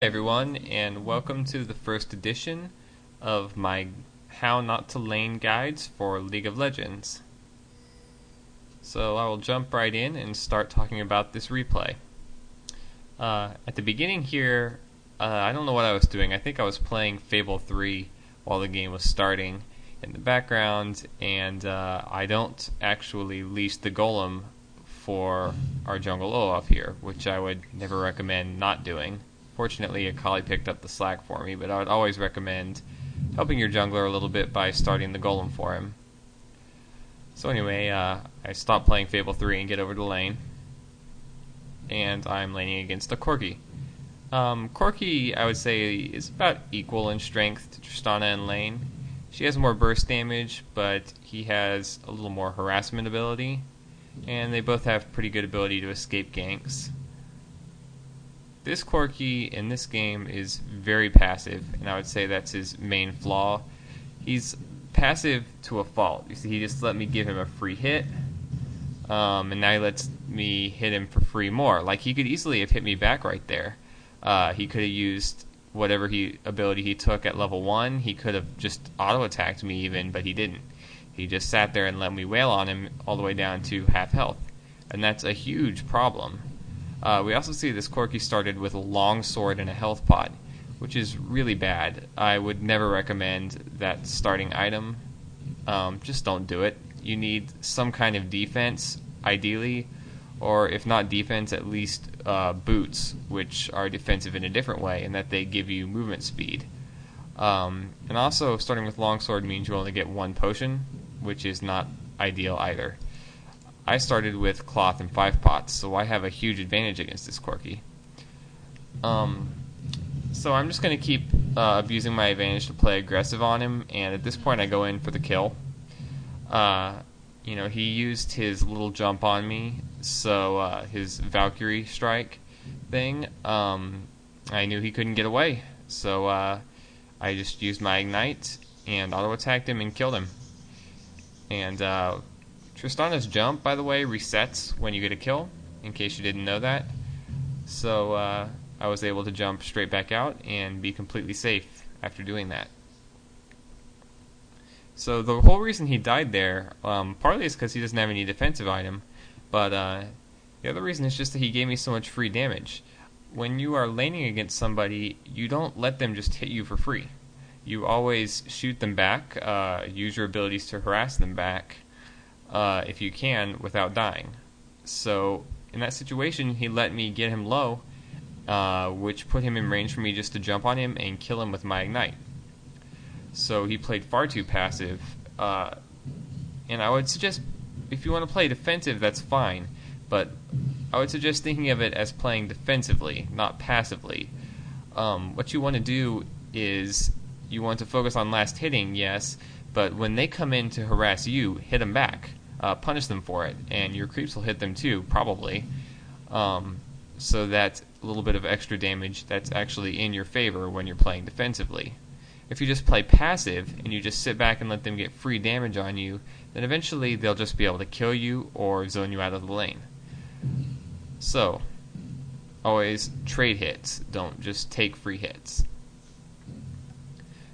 Hey everyone, and welcome to the first edition of my How Not to Lane guides for League of Legends. So I will jump right in and start talking about this replay. At the beginning here, I don't know what I was doing. I think I was playing Fable 3 while the game was starting in the background, and I don't actually leash the golem for our jungle Olaf here, which I would never recommend not doing. Fortunately, Akali picked up the slack for me, but I would always recommend helping your jungler a little bit by starting the golem for him. So anyway, I stopped playing Fable 3 and get over to lane, and I'm laning against a Corki. Corki, I would say, is about equal in strength to Tristana in lane. She has more burst damage, but he has a little more harassment ability, and they both have pretty good ability to escape ganks. This Corki in this game is very passive, and I would say that's his main flaw. He's passive to a fault. You see, he just let me give him a free hit, and now he lets me hit him for free more. Like, he could easily have hit me back right there. He could have used whatever ability he took at level 1. He could have just auto-attacked me even, but he didn't. He just sat there and let me wail on him all the way down to half health, and that's a huge problem. We also see this Corki started with a long sword and a health pot, which is really bad. I would never recommend that starting item. Just don't do it. You need some kind of defense, ideally, or if not defense, at least boots, which are defensive in a different way, in that they give you movement speed. And also, starting with longsword means you only get one potion, which is not ideal either. I started with cloth and 5 pots, so I have a huge advantage against this Corki. So I'm just going to keep abusing my advantage to play aggressive on him, and at this point I go in for the kill. He used his little jump on me, so his Valkyrie strike thing, I knew he couldn't get away, so I just used my ignite and auto-attacked him and killed him. And Tristana's jump, by the way, resets when you get a kill, in case you didn't know that. So I was able to jump straight back out and be completely safe after doing that. So the whole reason he died there, partly is because he doesn't have any defensive item, but the other reason is just that he gave me so much free damage. When you are laning against somebody, you don't let them just hit you for free. You always shoot them back, use your abilities to harass them back, if you can, without dying. So in that situation, he let me get him low, which put him in range for me just to jump on him and kill him with my ignite. So he played far too passive, and I would suggest, if you want to play defensive, that's fine, but I would suggest thinking of it as playing defensively, not passively. What you want to do is, you want to focus on last hitting, yes, but when they come in to harass you, hit them back. Punish them for it, and your creeps will hit them too, probably. So that's a little bit of extra damage that's actually in your favor when you're playing defensively. If you just play passive, and you just sit back and let them get free damage on you, then eventually they'll just be able to kill you or zone you out of the lane. So, always trade hits, don't just take free hits.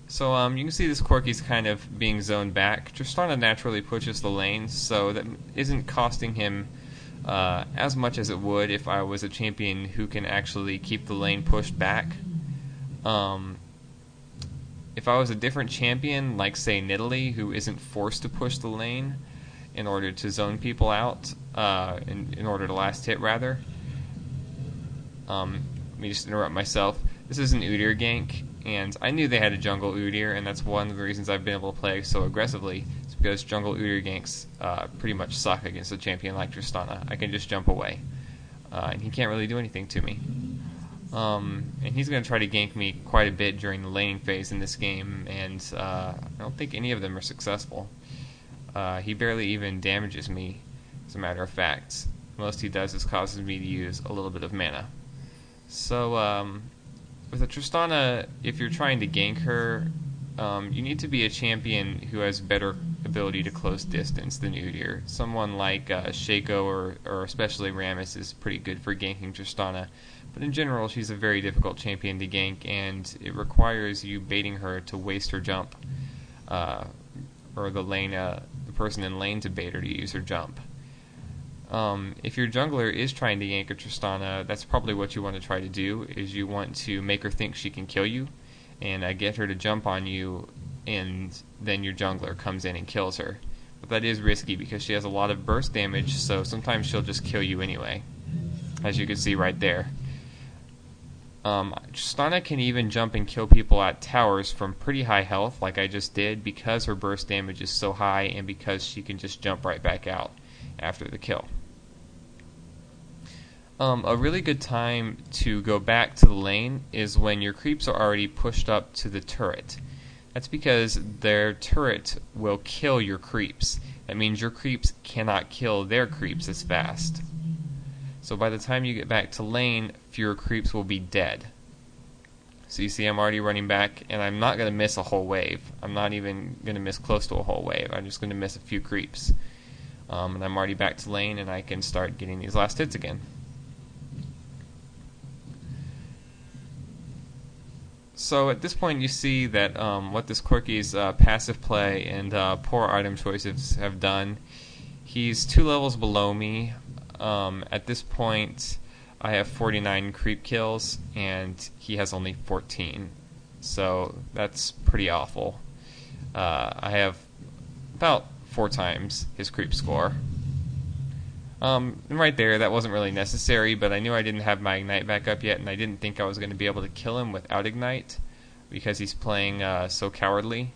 So you can see this Corki's kind of being zoned back. Tristana naturally pushes the lanes, so that isn't costing him as much as it would if I was a champion who can actually keep the lane pushed back. If I was a different champion, like say Nidalee, who isn't forced to push the lane in order to zone people out, in order to last hit rather. Let me just interrupt myself. This is an Udyr gank, and I knew they had a jungle Udyr, and that's one of the reasons I've been able to play so aggressively. It's because jungle Udyr ganks pretty much suck against a champion like Tristana. I can just jump away, and he can't really do anything to me. And he's going to try to gank me quite a bit during the laning phase in this game, and I don't think any of them are successful. He barely even damages me, as a matter of fact. Most he does is causes me to use a little bit of mana. So, with a Tristana, if you're trying to gank her, you need to be a champion who has better ability to close distance than Udyr. Someone like Shaco or especially Rammus is pretty good for ganking Tristana, but in general she's a very difficult champion to gank, and it requires you baiting her to waste her jump, or the person in lane to bait her to use her jump. If your jungler is trying to gank a Tristana, that's probably what you want to try to do, is you want to make her think she can kill you, and get her to jump on you, and then your jungler comes in and kills her. But that is risky because she has a lot of burst damage, so sometimes she'll just kill you anyway, as you can see right there. Tristana can even jump and kill people at towers from pretty high health, like I just did, because her burst damage is so high and because she can just jump right back out after the kill. A really good time to go back to the lane is when your creeps are already pushed up to the turret. That's because their turret will kill your creeps. That means your creeps cannot kill their creeps as fast. So by the time you get back to lane, fewer creeps will be dead. So you see I'm already running back, and I'm not going to miss a whole wave. I'm not even going to miss close to a whole wave. I'm just going to miss a few creeps. And I'm already back to lane, and I can start getting these last hits again. So at this point you see that what this Corki's passive play and poor item choices have done. He's 2 levels below me. At this point I have 49 creep kills and he has only 14. So that's pretty awful. I have about 4 times his creep score. And right there, that wasn't really necessary, but I knew I didn't have my Ignite back up yet, and I didn't think I was going to be able to kill him without Ignite, because he's playing so cowardly.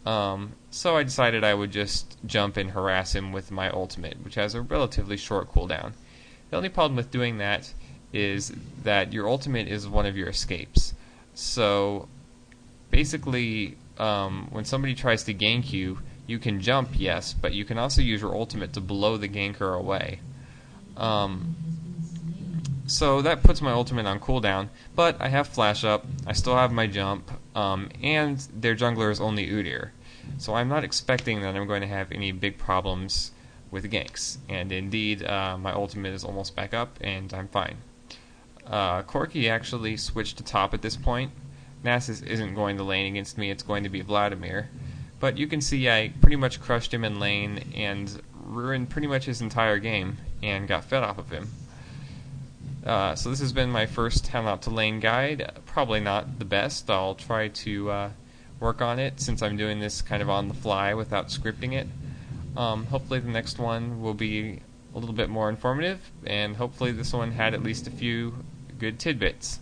So I decided I would just jump and harass him with my ultimate, which has a relatively short cooldown. The only problem with doing that is that your ultimate is one of your escapes. So basically, when somebody tries to gank you, you can jump, yes, but you can also use your ultimate to blow the ganker away. So that puts my ultimate on cooldown, but I have flash up, I still have my jump, and their jungler is only Udyr. So I'm not expecting that I'm going to have any big problems with ganks. And indeed, my ultimate is almost back up, and I'm fine. Corki actually switched to top at this point. Nasus isn't going to lane against me, it's going to be Vladimir. But you can see I pretty much crushed him in lane and ruined pretty much his entire game and got fed off of him. So this has been my first How Not to Lane guide. Probably not the best. I'll try to work on it since I'm doing this kind of on the fly without scripting it. Hopefully the next one will be a little bit more informative, and hopefully this one had at least a few good tidbits.